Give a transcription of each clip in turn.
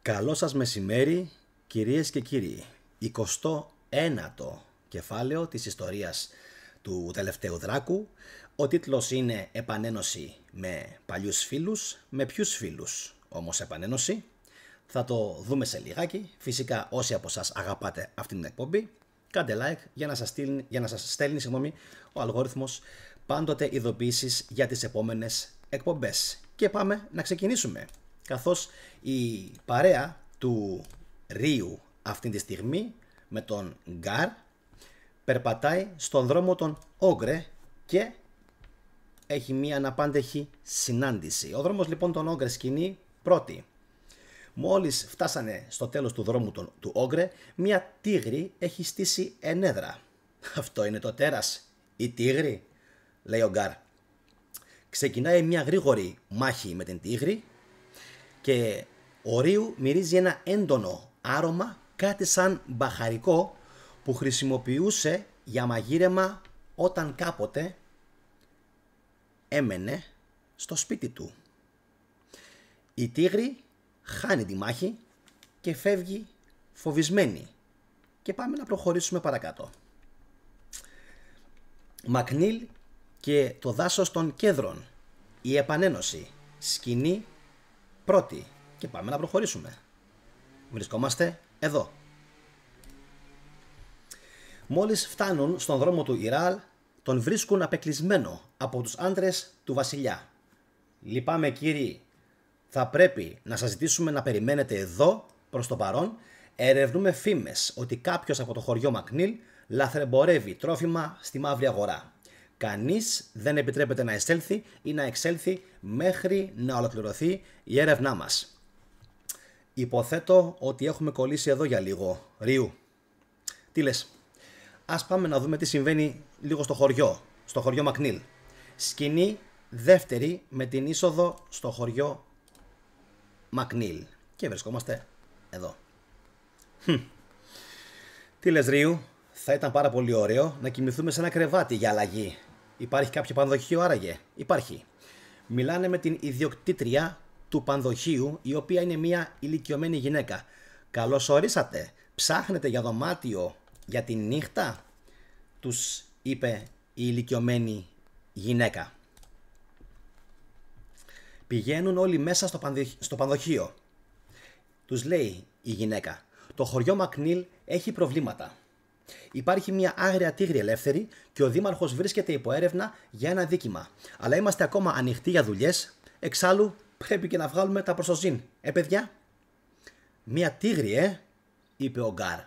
Καλό σας μεσημέρι, κυρίες και κύριοι. 21ο κεφάλαιο της ιστορίας του τελευταίου Δράκου. Ο τίτλος είναι «Επανένωση με παλιούς φίλους». Με ποιους φίλους όμως επανένωση? Θα το δούμε σε λιγάκι. Φυσικά όσοι από εσάς αγαπάτε αυτήν την εκπομπή, κάντε like για να σας στέλνει ο αλγόριθμος πάντοτε ειδοποιήσεις για τις επόμενες εκπομπές. Και πάμε να ξεκινήσουμε. Καθώς η παρέα του Ρίου αυτή τη στιγμή με τον Γκάρ περπατάει στον δρόμο των Όγκρε και έχει μία αναπάντεχη συνάντηση. Ο δρόμος λοιπόν των Όγκρε σκηνή πρώτη. Μόλις φτάσανε στο τέλος του δρόμου του Όγκρε, μία τίγρη έχει στήσει ενέδρα. Αυτό είναι το τέρας, η τίγρη, λέει ο Γκάρ. Ξεκινάει μια γρήγορη μάχη με την τίγρη και ο Ρίου μυρίζει ένα έντονο άρωμα, κάτι σαν μπαχαρικό που χρησιμοποιούσε για μαγείρεμα όταν κάποτε έμενε στο σπίτι του. Η τίγρη χάνει τη μάχη και φεύγει φοβισμένη και πάμε να προχωρήσουμε παρακάτω. Μακνίλ και το δάσος των Κέδρων, η επανένωση, σκηνή πρώτη και πάμε να προχωρήσουμε. Βρισκόμαστε εδώ. Μόλις φτάνουν στον δρόμο του Ιράλ, τον βρίσκουν απεκλεισμένο από τους άντρες του βασιλιά. Λυπάμαι κύριοι, θα πρέπει να σας ζητήσουμε να περιμένετε εδώ προς το παρόν. Ερευνούμε φήμες ότι κάποιος από το χωριό Μακνίλ λαθρεμπορεύει τρόφιμα στη μαύρη αγορά. Κανείς δεν επιτρέπεται να εισέλθει ή να εξέλθει μέχρι να ολοκληρωθεί η έρευνά μας. Υποθέτω ότι έχουμε κολλήσει εδώ για λίγο, Ρίου. Τι λες? Ας πάμε να δούμε τι συμβαίνει λίγο στο χωριό Μακνίλ. Σκηνή δεύτερη με την είσοδο στο χωριό Μακνίλ. Και βρισκόμαστε εδώ. Τι λες Ρίου? Θα ήταν πάρα πολύ ωραίο να κοιμηθούμε σε ένα κρεβάτι για αλλαγή. Υπάρχει κάποιο πανδοχείο άραγε? Υπάρχει. Μιλάνε με την ιδιοκτήτρια του πανδοχείου, η οποία είναι μια ηλικιωμένη γυναίκα. Καλώς ορίσατε. Ψάχνετε για δωμάτιο για τη νύχτα? Τους είπε η ηλικιωμένη γυναίκα. Πηγαίνουν όλοι μέσα στο πανδοχείο. Τους λέει η γυναίκα. Το χωριό Μακνίλ έχει προβλήματα. Υπάρχει μια άγρια τίγρη ελεύθερη και ο δήμαρχος βρίσκεται υπό έρευνα για ένα δίκημα. Αλλά είμαστε ακόμα ανοιχτοί για δουλειές. Εξάλλου πρέπει και να βγάλουμε τα προστοζήν. Παιδιά? Μια τίγρη, είπε ο Γκάρ.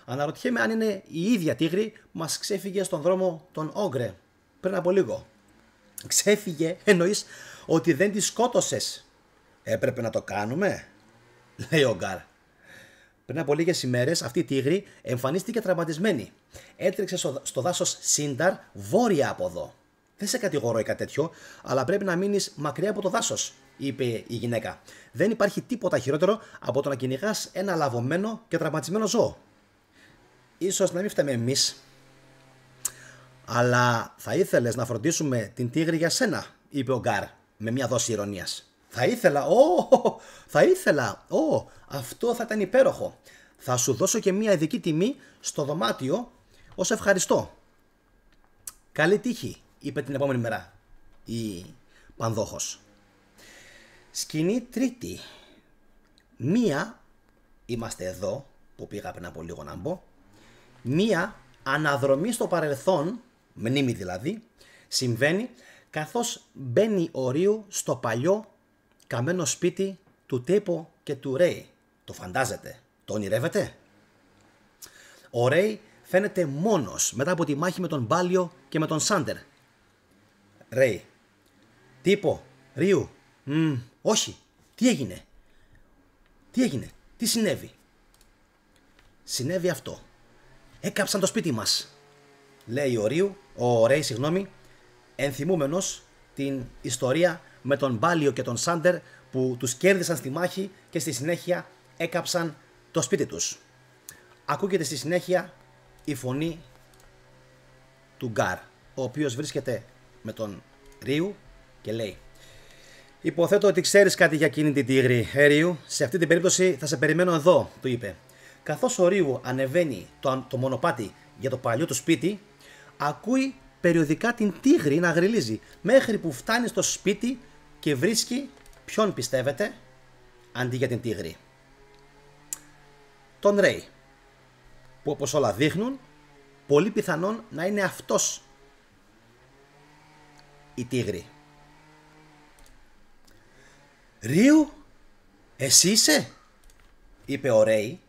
Αναρωτιέμαι αν είναι η ίδια τίγρη που μας ξέφυγε στον δρόμο των Όγκρε πριν από λίγο. Ξέφυγε? Εννοείς ότι δεν τη σκότωσες? Έπρεπε να το κάνουμε, λέει ο Γκάρ. Πριν από λίγες ημέρες αυτή η τίγρη εμφανίστηκε τραυματισμένη. Έτρεξε στο δάσος Σύνταρ, βόρεια από εδώ. Δεν σε κατηγορώ ή κάτι τέτοιο, αλλά πρέπει να μείνεις μακριά από το δάσος, είπε η γυναίκα. Δεν υπάρχει τίποτα χειρότερο από το να κυνηγάς ένα λαβωμένο και τραυματισμένο ζώο. Ίσως να μην φταίμε εμείς, αλλά θα ήθελες να φροντίσουμε την τίγρη για σένα, είπε ο Γκάρ με μια δόση ηρωνίας. Θα ήθελα, αυτό θα ήταν υπέροχο. Θα σου δώσω και μια ειδική τιμή στο δωμάτιο ως ευχαριστώ. Καλή τύχη, είπε την επόμενη μέρα η πανδόχος. Σκηνή τρίτη. Είμαστε εδώ που πήγα πριν από λίγο να μπω. Μία αναδρομή στο παρελθόν, μνήμη δηλαδή, συμβαίνει καθώς μπαίνει ο Ρίου στο παλιό καμένο σπίτι του Τέπο και του Ρέι. Το φαντάζεται? Το ονειρεύεται? Ο Ρέι φαίνεται μόνος μετά από τη μάχη με τον Μπάλιο και με τον Σάντερ. Ρέι. Τύπο, Ρίου. Όχι. Τι έγινε? Τι συνέβη? Συνέβη αυτό. Έκαψαν το σπίτι μας, λέει ο Ρέι, ενθυμούμενος την ιστορία με τον Μπάλιο και τον Σάντερ που τους κέρδισαν στη μάχη και στη συνέχεια έκαψαν το σπίτι τους. Ακούγεται στη συνέχεια η φωνή του Γκάρ, ο οποίος βρίσκεται με τον Ρίου και λέει Υποθέτω ότι ξέρεις κάτι για εκείνη την τίγρη, Ρίου. Σε αυτή την περίπτωση θα σε περιμένω εδώ, του είπε. Καθώς ο Ρίου ανεβαίνει το μονοπάτι για το παλιό του σπίτι, ακούει περιοδικά την τίγρη να γρυλίζει, μέχρι που φτάνει στο σπίτι και βρίσκει, ποιον πιστεύετε, αντί για την τίγρη? Τον Ρέι, που όπως όλα δείχνουν, πολύ πιθανόν να είναι αυτός η τίγρη. «Ρίου, εσύ είσαι?» είπε ο Ρέι,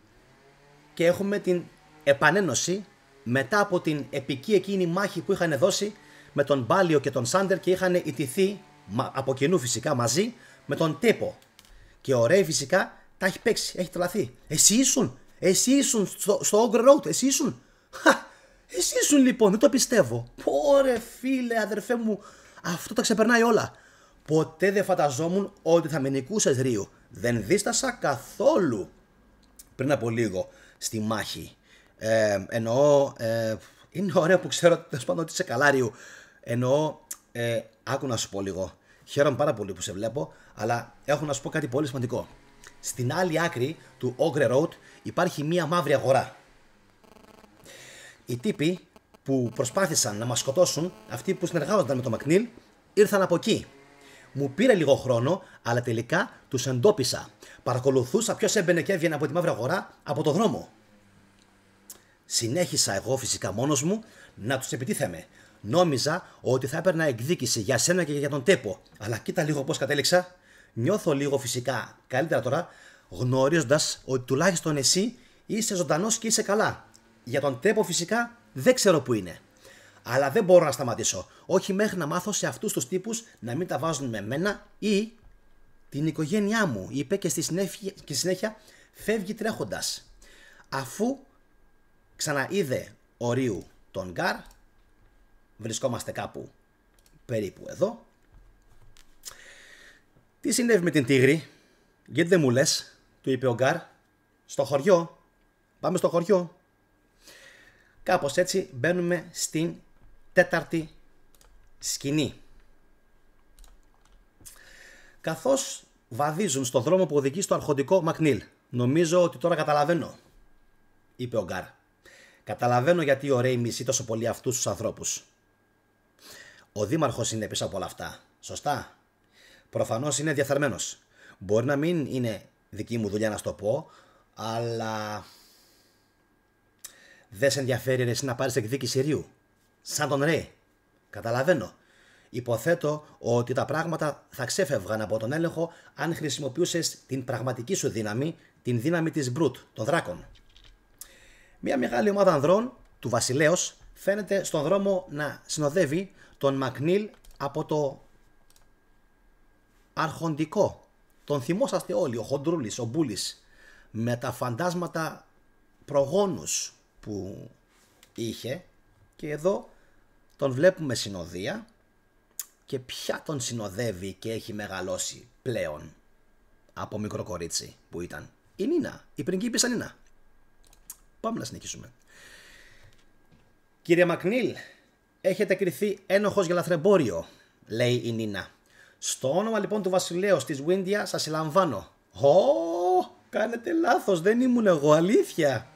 και έχουμε την επανένωση μετά από την επική εκείνη μάχη που είχαν δώσει με τον Μπάλιο και τον Σάντερ και είχαν ιτηθεί από κοινού φυσικά μαζί με τον Τέπο. Και ο Ρέι φυσικά τα έχει παίξει, έχει τρελαθεί. Εσύ ήσουν στο Ogre Road, εσύ ήσουν. Εσύ ήσουν λοιπόν, δεν το πιστεύω. Πόρε φίλε, αδερφέ μου, αυτό τα ξεπερνάει όλα. Ποτέ δεν φανταζόμουν ότι θα με νικούσες, Ρίου. Δεν δίστασα καθόλου πριν από λίγο στη μάχη. Εννοώ, είναι ωραίο που ξέρω ότι είσαι καλά, Ρίου. Εννοώ, άκου να σου πω λίγο. Χαίρομαι πάρα πολύ που σε βλέπω, αλλά έχω να σου πω κάτι πολύ σημαντικό. Στην άλλη άκρη του Ogre Road υπάρχει μία μαύρη αγορά. Οι τύποι που προσπάθησαν να μας σκοτώσουν, αυτοί που συνεργάζονταν με τον Μακνίλ, ήρθαν από εκεί. Μου πήρε λίγο χρόνο, αλλά τελικά τους εντόπισα. Παρακολουθούσα ποιος έμπαινε και έβγαινε από τη μαύρη αγορά από το δρόμο. Συνέχισα εγώ φυσικά μόνος μου να τους επιτίθεμαι. Νόμιζα ότι θα έπαιρνα εκδίκηση για σένα και για τον Τέπο, αλλά κοίτα λίγο πώς κατέληξα. Νιώθω λίγο φυσικά καλύτερα τώρα, γνωρίζοντας ότι τουλάχιστον εσύ είσαι ζωντανός και είσαι καλά. Για τον Τέπο φυσικά δεν ξέρω που είναι. Αλλά δεν μπορώ να σταματήσω. Όχι μέχρι να μάθω σε αυτούς τους τύπους να μην τα βάζουν με μένα ή την οικογένειά μου, είπε, και στη συνέχεια φεύγει τρέχοντας. Αφού ξαναείδε ο Ρίου τον Γκάρ, βρισκόμαστε κάπου περίπου εδώ. Τι συνέβη με την τίγρη, γιατί δεν μου λες, του είπε ο Γκάρ. Στο χωριό, πάμε στο χωριό. Κάπως έτσι μπαίνουμε στην τέταρτη σκηνή. Καθώς βαδίζουν στο δρόμο που οδηγεί στο αρχοντικό Μακνίλ. Νομίζω ότι τώρα καταλαβαίνω, είπε ο Γκάρ. Καταλαβαίνω γιατί ο Ρέι μισεί τόσο πολύ αυτούς τους ανθρώπους. Ο δήμαρχος είναι πίσω από όλα αυτά, σωστά? Προφανώς είναι διεφθαρμένος. Μπορεί να μην είναι δική μου δουλειά να σου το πω, αλλά δεν σε ενδιαφέρει εσύ να πάρεις εκδίκηση Ρίου, σαν τον Ρέι? Καταλαβαίνω. Υποθέτω ότι τα πράγματα θα ξέφευγαν από τον έλεγχο αν χρησιμοποιούσες την πραγματική σου δύναμη, την δύναμη της Μπρουτ, των δράκων. Μια μεγάλη ομάδα ανδρών του βασιλέως φαίνεται στον δρόμο να συνοδεύει τον Μακνίλ από το αρχοντικό. Τον θυμόσαστε όλοι, ο Χοντρούλης, ο Μπούλης, με τα φαντάσματα προγόνους που είχε, και εδώ τον βλέπουμε συνοδεία. Και ποια τον συνοδεύει και έχει μεγαλώσει πλέον από μικρό κορίτσι που ήταν? Η Νίνα, η πριγκίπισσα Νίνα. Πάμε να συνεχίσουμε. Κύριε Μακνίλ, έχετε κριθεί ένοχος για λαθρεμπόριο, λέει η Νίνα. Στο όνομα λοιπόν του βασιλέως της Βίντια σας συλλαμβάνω. Κάνετε λάθος, δεν ήμουν εγώ, αλήθεια,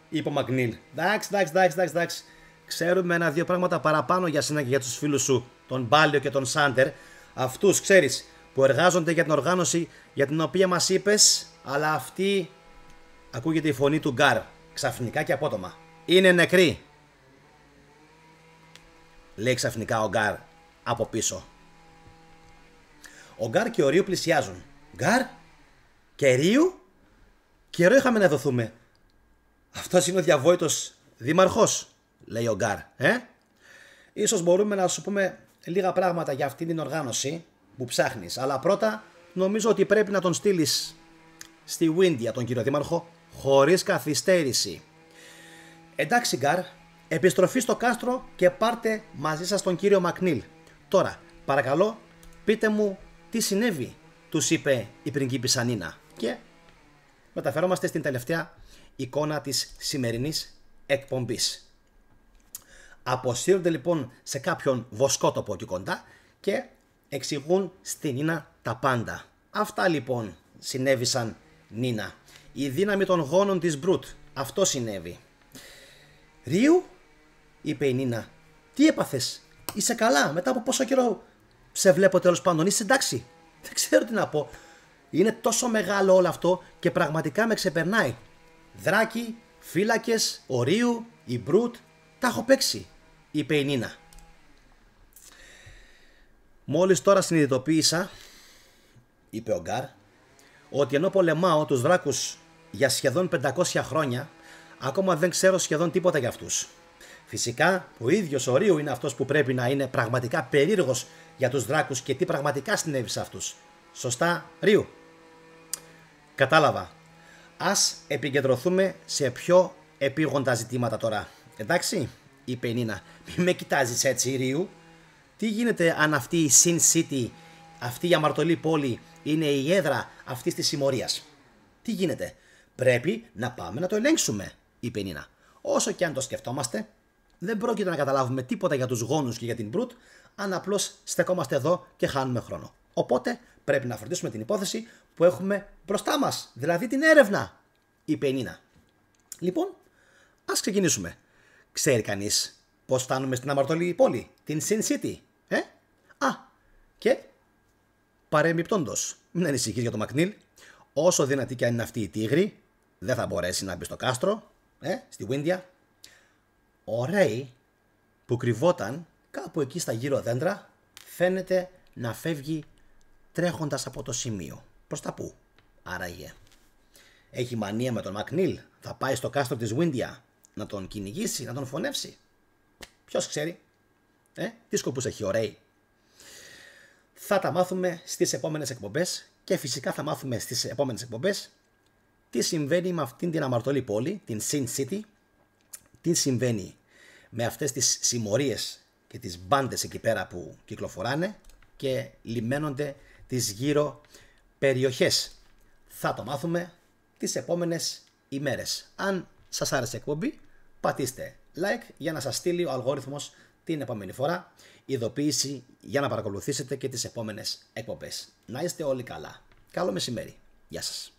είπε ο Μακνίλ. Εντάξει. Ξέρουμε ένα-δύο πράγματα παραπάνω για σένα και για τους φίλους σου, τον Μπάλιο και τον Σάντερ. Αυτούς, ξέρεις, που εργάζονται για την οργάνωση για την οποία μας είπες, αλλά αυτή, ακούγεται η φωνή του Γκάρ, ξαφνικά και απότομα, είναι νεκροί, λέει ξαφνικά ο Γκάρ από πίσω. Ο Γκάρ και ο Ρίου πλησιάζουν. Γκάρ και Ρίου? Καιρό είχαμε να δοθούμε. Αυτός είναι ο διαβόητος δήμαρχος, λέει ο Γκάρ. Ίσως μπορούμε να σου πούμε λίγα πράγματα για αυτήν την οργάνωση που ψάχνεις, αλλά πρώτα νομίζω ότι πρέπει να τον στείλεις στη Βίντια, τον κύριο δήμαρχο, χωρίς καθυστέρηση. Εντάξει Γκάρ, επιστροφή στο κάστρο και πάρτε μαζί σας τον κύριο Μακνίλ. Τώρα, παρακαλώ, πείτε μου τι συνέβη, τους είπε η πριγκίπισσα Νίνα. Και μεταφερόμαστε στην τελευταία εικόνα της σημερινής εκπομπής. Αποσύρονται λοιπόν σε κάποιον βοσκότοπο εκεί κοντά και εξηγούν στην Νίνα τα πάντα. Αυτά λοιπόν συνέβησαν, Νίνα. Η δύναμη των γόνων της Μπρουτ. Αυτό συνέβη. Ρίου, είπε η Νίνα, τι έπαθες? Είσαι καλά? Μετά από πόσο καιρό σε βλέπω τέλος πάντων? Είσαι εντάξει? Δεν ξέρω τι να πω. Είναι τόσο μεγάλο όλο αυτό και πραγματικά με ξεπερνάει. Δράκοι, φύλακες, ο Ρίου, η Μπρουτ, τα έχω παίξει, είπε η Νίνα. Μόλις τώρα συνειδητοποίησα, είπε ο Γκάρ, ότι ενώ πολεμάω τους δράκους για σχεδόν 500 χρόνια, ακόμα δεν ξέρω σχεδόν τίποτα για αυτούς. Φυσικά, ο ίδιος ο Ρίου είναι αυτός που πρέπει να είναι πραγματικά περίεργος για τους δράκους και τι πραγματικά συνέβη σε αυτούς. Σωστά, Ρίου? Κατάλαβα. Ας επικεντρωθούμε σε πιο επίγοντα ζητήματα τώρα. Εντάξει, είπε η Νίνα. Μη με κοιτάζεις έτσι, Ρίου. Τι γίνεται αν αυτή η Sin City, αυτή η αμαρτωλή πόλη, είναι η έδρα αυτής της συμμορίας? Τι γίνεται? Πρέπει να πάμε να το ελέγξουμε, είπε η Νίνα. Όσο και αν το σκεφτόμαστε, δεν πρόκειται να καταλάβουμε τίποτα για τους γόνους και για την Μπρουτ, αν απλώς στεκόμαστε εδώ και χάνουμε χρόνο. Οπότε πρέπει να φροντίσουμε την υπόθεση που έχουμε μπροστά μας, δηλαδή την έρευνα, είπε η Νίνα. Λοιπόν, ας ξεκινήσουμε. Ξέρει κανείς πώς φτάνουμε στην αμαρτωλή πόλη, την Sin City? Και παρεμπιπτόντως, μην ανησυχείς για το Μακνίλ. Όσο δυνατή και αν είναι αυτή η τίγρη, δεν θα μπορέσει να μπει στο κάστρο, στη Βίντια. Ο Ρέι, που κρυβόταν κάπου εκεί στα γύρω δέντρα, φαίνεται να φεύγει τρέχοντας από το σημείο. Προς τα πού, άραγε? Έχει μανία με τον Μακνίλ? Θα πάει στο κάστρο της Βίντια να τον κυνηγήσει, να τον φωνεύσει? Ποιος ξέρει? Τι σκοπούς έχει ο Ρέι? Θα τα μάθουμε στις επόμενες εκπομπές και φυσικά θα μάθουμε στις επόμενες εκπομπές τι συμβαίνει με αυτήν την αμαρτωλή πόλη, την Sin City, τι συμβαίνει με αυτές τις συμμορίες και τις μπάντες εκεί πέρα που κυκλοφοράνε και λιμένονται τις γύρω περιοχές. Θα το μάθουμε τις επόμενες ημέρες. Αν σας άρεσε η εκπομπή, πατήστε like για να σας στείλει ο αλγόριθμος την επόμενη φορά ειδοποίηση για να παρακολουθήσετε και τις επόμενες εκπομπές. Να είστε όλοι καλά. Καλό μεσημέρι. Γεια σας.